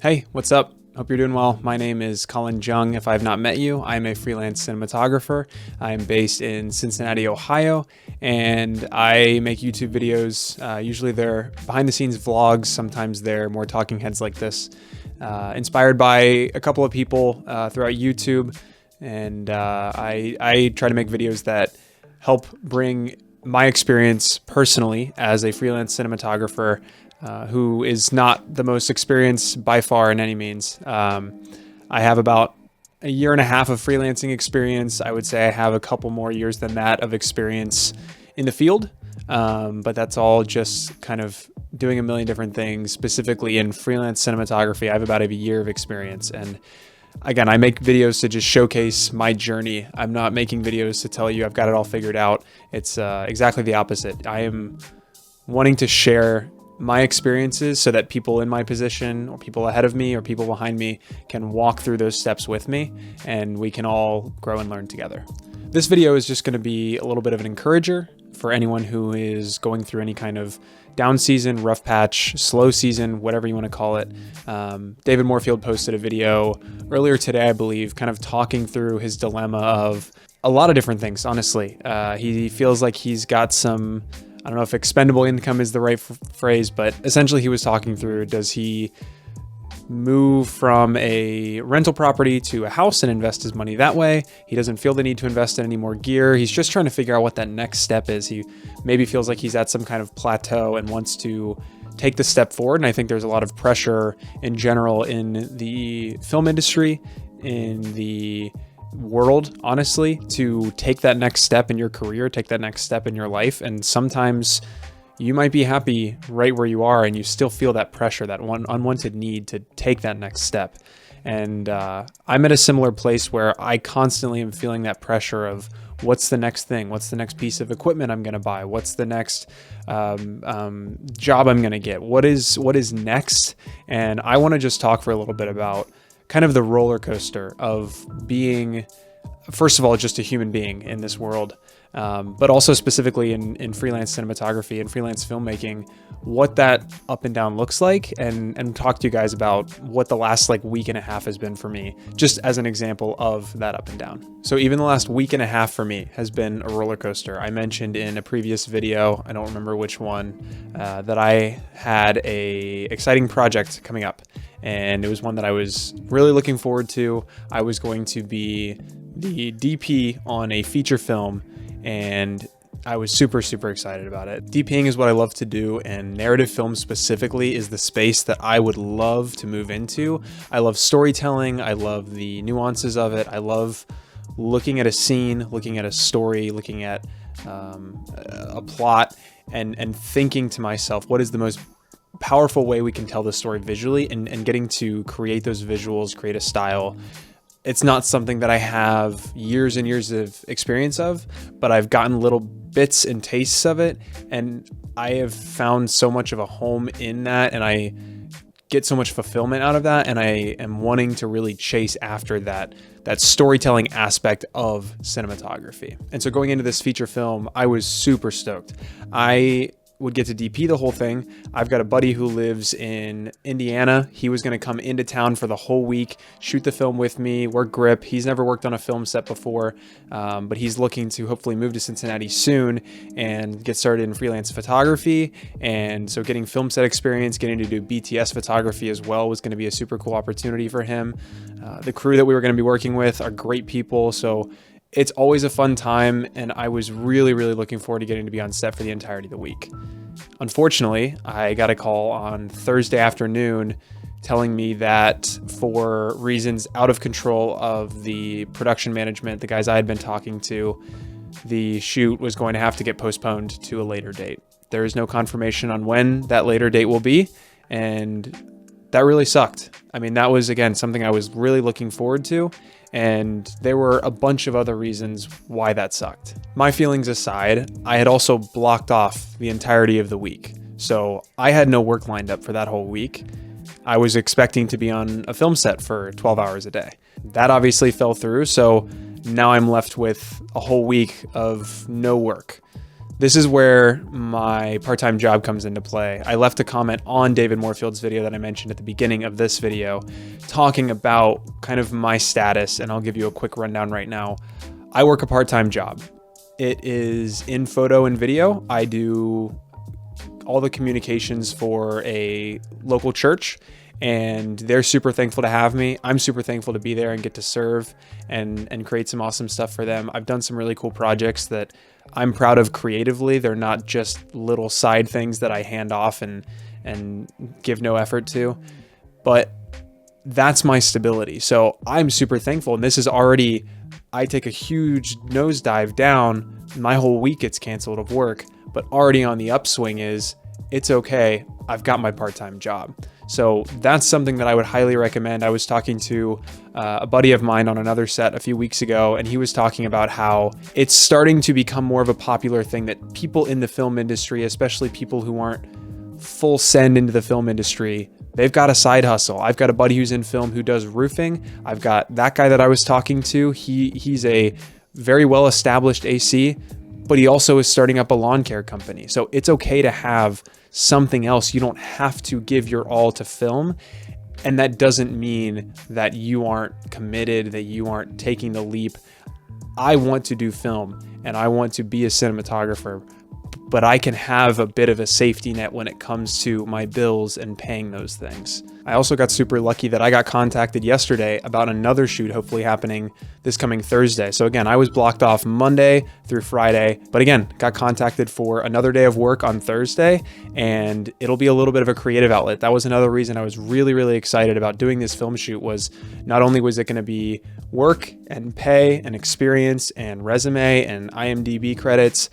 Hey, what's up? Hope you're doing well. My name is Colin Jung. If I have not met you, I'm a freelance cinematographer. I'm based in Cincinnati, Ohio, and I make YouTube videos. Usually they're behind the scenes vlogs. Sometimes they're more talking heads like this, inspired by a couple of people throughout YouTube. And I try to make videos that help bring my experience personally as a freelance cinematographer who is not the most experienced by far in any means. I have about a year and a half of freelancing experience. I would say I have a couple more years than that of experience in the field, but that's all just kind of doing a million different things. Specifically in freelance cinematography, I have about a year of experience. And again, I make videos to just showcase my journey. I'm not making videos to tell you I've got it all figured out. It's exactly the opposite. I am wanting to share my experiences so that people in my position or people ahead of me or people behind me can walk through those steps with me and we can all grow and learn together. This video is just going to be a little bit of an encourager for anyone who is going through any kind of down season, rough patch, slow season, whatever you want to call it. David Moorfield posted a video earlier today, I believe, kind of talking through his dilemma of a lot of different things, honestly. He feels like he's got some, I don't know if expendable income is the right phrase, but essentially he was talking through, does he move from a rental property to a house and invest his money that way? He doesn't feel the need to invest in any more gear. He's just trying to figure out what that next step is. He maybe feels like he's at some kind of plateau and wants to take the step forward. And I think there's a lot of pressure in general in the film industry, in the world, honestly, to take that next step in your career, take that next step in your life. And sometimes you might be happy right where you are and you still feel that pressure, that one unwanted need to take that next step. And I'm at a similar place where I constantly am feeling that pressure of what's the next thing? What's the next piece of equipment I'm going to buy? What's the next job I'm going to get? What is next? And I want to just talk for a little bit about kind of the roller coaster of being, first of all, just a human being in this world, but also specifically in freelance cinematography and freelance filmmaking, what that up and down looks like, and talk to you guys about what the last week and a half has been for me, just as an example of that up and down. So even the last week and a half for me has been a roller coaster. I mentioned in a previous video, I don't remember which one, that I had a exciting project coming up. And it was one that I was really looking forward to. I was going to be the DP on a feature film, and I was super, super excited about it. DPing is what I love to do, and narrative film specifically is the space that I would love to move into. I love storytelling. I love the nuances of it. I love looking at a scene, looking at a story, looking at a plot, and thinking to myself, what is the most powerful way we can tell the story visually, and getting to create those visuals, create a style. It's not something that I have years and years of experience of, but I've gotten little bits and tastes of it, and I have found so much of a home in that, and I get so much fulfillment out of that, and I am wanting to really chase after that storytelling aspect of cinematography. And so going into this feature film, I was super stoked. I would get to DP the whole thing. I've got a buddy who lives in Indiana. He was going to come into town for the whole week, shoot the film with me, work grip. He's never worked on a film set before, but he's looking to hopefully move to Cincinnati soon and get started in freelance photography. And so getting film set experience, getting to do BTS photography as well was going to be a super cool opportunity for him. The crew that we were going to be working with are great people. So it's always a fun time, and I was really, really looking forward to getting to be on set for the entirety of the week. Unfortunately, I got a call on Thursday afternoon telling me that for reasons out of control of the production management, the guys I had been talking to, the shoot was going to have to get postponed to a later date. There is no confirmation on when that later date will be, and that really sucked. I mean, that was, again, something I was really looking forward to, and there were a bunch of other reasons why that sucked. My feelings aside, I had also blocked off the entirety of the week. So I had no work lined up for that whole week. I was expecting to be on a film set for 12 hours a day. That obviously fell through, so now I'm left with a whole week of no work. this is where my part-time job comes into play. I left a comment on David Moorfield's video that I mentioned at the beginning of this video, talking about kind of my status, and I'll give you a quick rundown right now. I work a part-time job. It is in photo and video. I do all the communications for a local church, and they're super thankful to have me. I'm super thankful to be there and get to serve and create some awesome stuff for them. I've done some really cool projects that I'm proud of creatively. They're not just little side things that I hand off and give no effort to, but that's my stability. So I'm super thankful. And this is already, I take a huge nosedive down. My whole week gets canceled of work, but already on the upswing is, it's okay. I've got my part-time job. So that's something that I would highly recommend. I was talking to a buddy of mine on another set a few weeks ago, and he was talking about how it's starting to become more of a popular thing that people in the film industry, especially people who aren't full send into the film industry, they've got a side hustle. I've got a buddy who's in film who does roofing. I've got that guy that I was talking to. He's a very well-established AC, but he also is starting up a lawn care company. So it's okay to have something else. You don't have to give your all to film. And that doesn't mean that you aren't committed, that you aren't taking the leap. I want to do film and I want to be a cinematographer, but I can have a bit of a safety net when it comes to my bills and paying those things. I also got super lucky that I got contacted yesterday about another shoot hopefully happening this coming Thursday. So again, I was blocked off Monday through Friday, but again, got contacted for another day of work on Thursday, and it'll be a little bit of a creative outlet. That was another reason I was really, really excited about doing this film shoot. Was not only was it going to be work and pay and experience and resume and IMDb credits,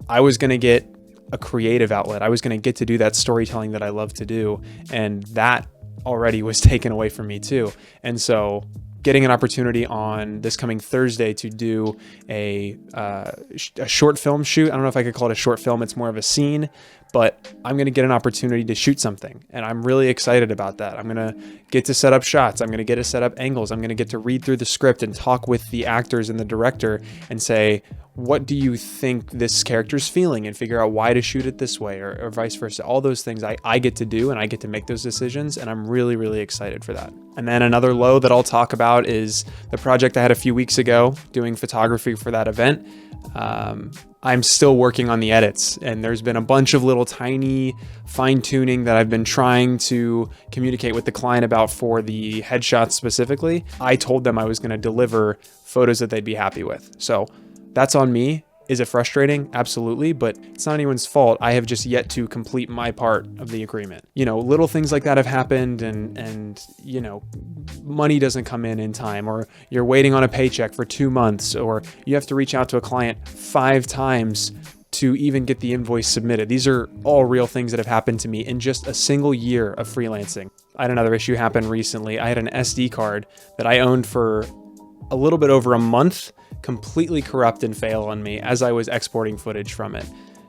I was going to get a creative outlet. I was going to get to do that storytelling that I love to do. And that already was taken away from me too. And so getting an opportunity on this coming Thursday to do a short film shoot. I don't know if I could call it a short film. It's more of a scene, but I'm going to get an opportunity to shoot something. And I'm really excited about that. I'm going to get to set up shots. I'm going to get to set up angles. I'm going to get to read through the script and talk with the actors and the director and say, what do you think this character's feeling, and figure out why to shoot it this way, or vice versa. All those things I get to do, and I get to make those decisions, and I'm really, really excited for that. And then another low that I'll talk about is the project I had a few weeks ago doing photography for that event. I'm still working on the edits, and there's been a bunch of little tiny fine tuning that I've been trying to communicate with the client about for the headshots specifically. I told them I was going to deliver photos that they'd be happy with. So that's on me. Is it frustrating? Absolutely, but it's not anyone's fault. I have just yet to complete my part of the agreement. You know, little things like that have happened, and you know, money doesn't come in time, or you're waiting on a paycheck for 2 months, or you have to reach out to a client 5 times to even get the invoice submitted. These are all real things that have happened to me in just a single year of freelancing. I had another issue happen recently. I had an SD card that I owned for a little bit over a month completely corrupt and fail on me as I was exporting footage from it.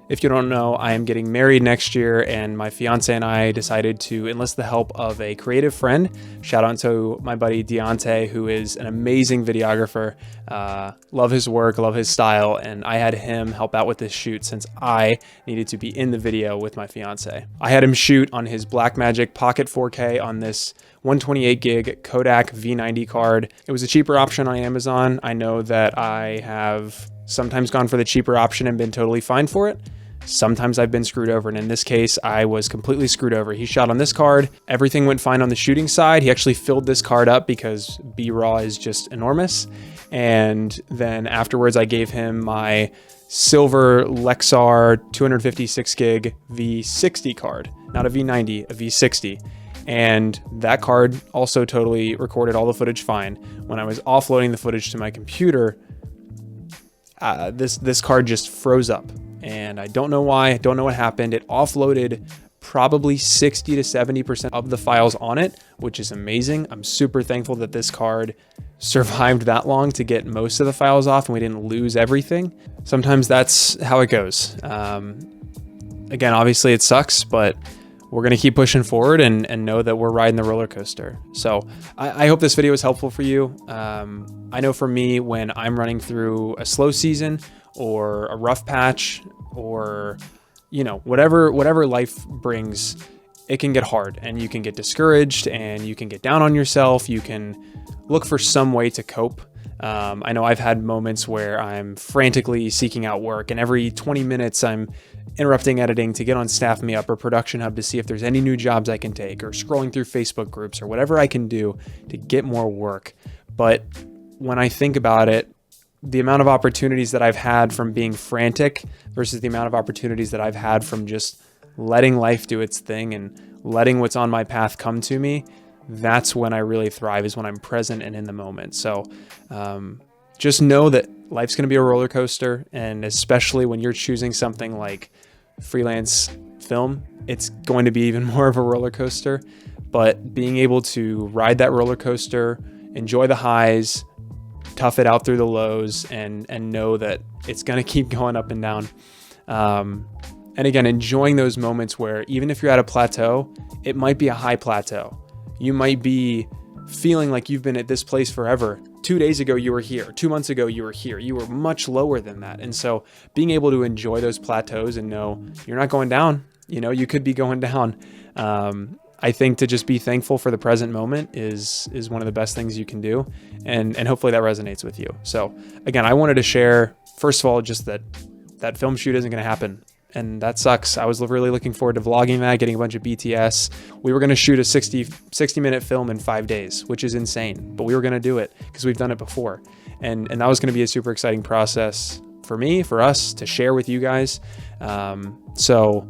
If you don't know, I am getting married next year, and my fiance and I decided to enlist the help of a creative friend. Shout out to my buddy Deontay, who is an amazing videographer. Love his work, love his style, and I had him help out with this shoot since I needed to be in the video with my fiance. I had him shoot on his Blackmagic Pocket 4K on this 128 gig Kodak V90 card. It was a cheaper option on Amazon. I know that I have sometimes gone for the cheaper option and been totally fine for it. Sometimes I've been screwed over, and in this case, I was completely screwed over. He shot on this card. Everything went fine on the shooting side. He actually filled this card up because B-RAW is just enormous. And then afterwards, I gave him my silver Lexar 256 gig V60 card, not a V90, a V60. And that card also totally recorded all the footage fine. When I was offloading the footage to my computer, this card just froze up, and I don't know why. I don't know what happened. It offloaded probably 60 to 70% of the files on it, which is amazing. I'm super thankful that this card survived that long to get most of the files off and we didn't lose everything. Sometimes that's how it goes. Again, obviously it sucks, but we're going to keep pushing forward and know that we're riding the roller coaster. So I hope this video is helpful for you. I know for me, when I'm running through a slow season, or a rough patch, or, you know, whatever life brings, it can get hard and you can get discouraged and you can get down on yourself. You can look for some way to cope. I know I've had moments where I'm frantically seeking out work, and every 20 minutes I'm interrupting editing to get on Staff Me Up or Production Hub to see if there's any new jobs I can take, or scrolling through Facebook groups or whatever I can do to get more work. But when I think about it, the amount of opportunities that I've had from being frantic versus the amount of opportunities that I've had from just letting life do its thing and letting what's on my path come to me, that's when I really thrive, is when I'm present and in the moment. So just know that life's going to be a roller coaster. And especially when you're choosing something like freelance film, it's going to be even more of a roller coaster. But being able to ride that roller coaster, enjoy the highs, tough it out through the lows, and know that it's going to keep going up and down. And again, enjoying those moments where even if you're at a plateau, it might be a high plateau. You might be feeling like you've been at this place forever. 2 days ago, you were here. 2 months ago, you were here. You were much lower than that. And so being able to enjoy those plateaus and know you're not going down, you know, you could be going down. I think to just be thankful for the present moment is one of the best things you can do. And hopefully that resonates with you. So again, I wanted to share, first of all, just that film shoot isn't going to happen. And that sucks. I was really looking forward to vlogging that, getting a bunch of BTS. We were going to shoot a 60-minute film in 5 days, which is insane. But we were going to do it because we've done it before. And that was going to be a super exciting process for me, for us to share with you guys. So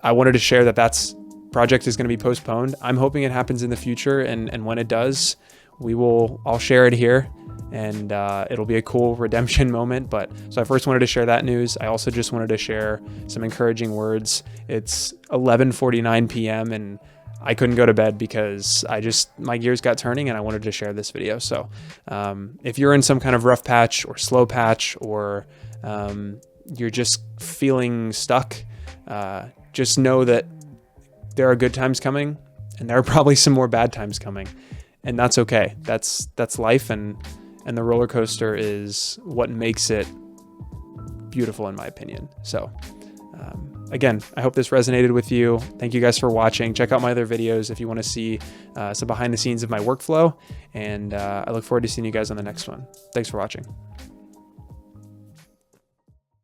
I wanted to share that project is going to be postponed. I'm hoping it happens in the future. And when it does, I'll share it here. And it'll be a cool redemption moment. But so I first wanted to share that news. I also just wanted to share some encouraging words. It's 11:49 p.m. and I couldn't go to bed because my gears got turning, and I wanted to share this video. So if you're in some kind of rough patch or slow patch, or you're just feeling stuck, just know that there are good times coming, and there are probably some more bad times coming, and that's okay. That's life, and the roller coaster is what makes it beautiful, in my opinion. So again, I hope this resonated with you. Thank you guys for watching. Check out my other videos if you want to see some behind the scenes of my workflow, and I look forward to seeing you guys on the next one. Thanks for watching.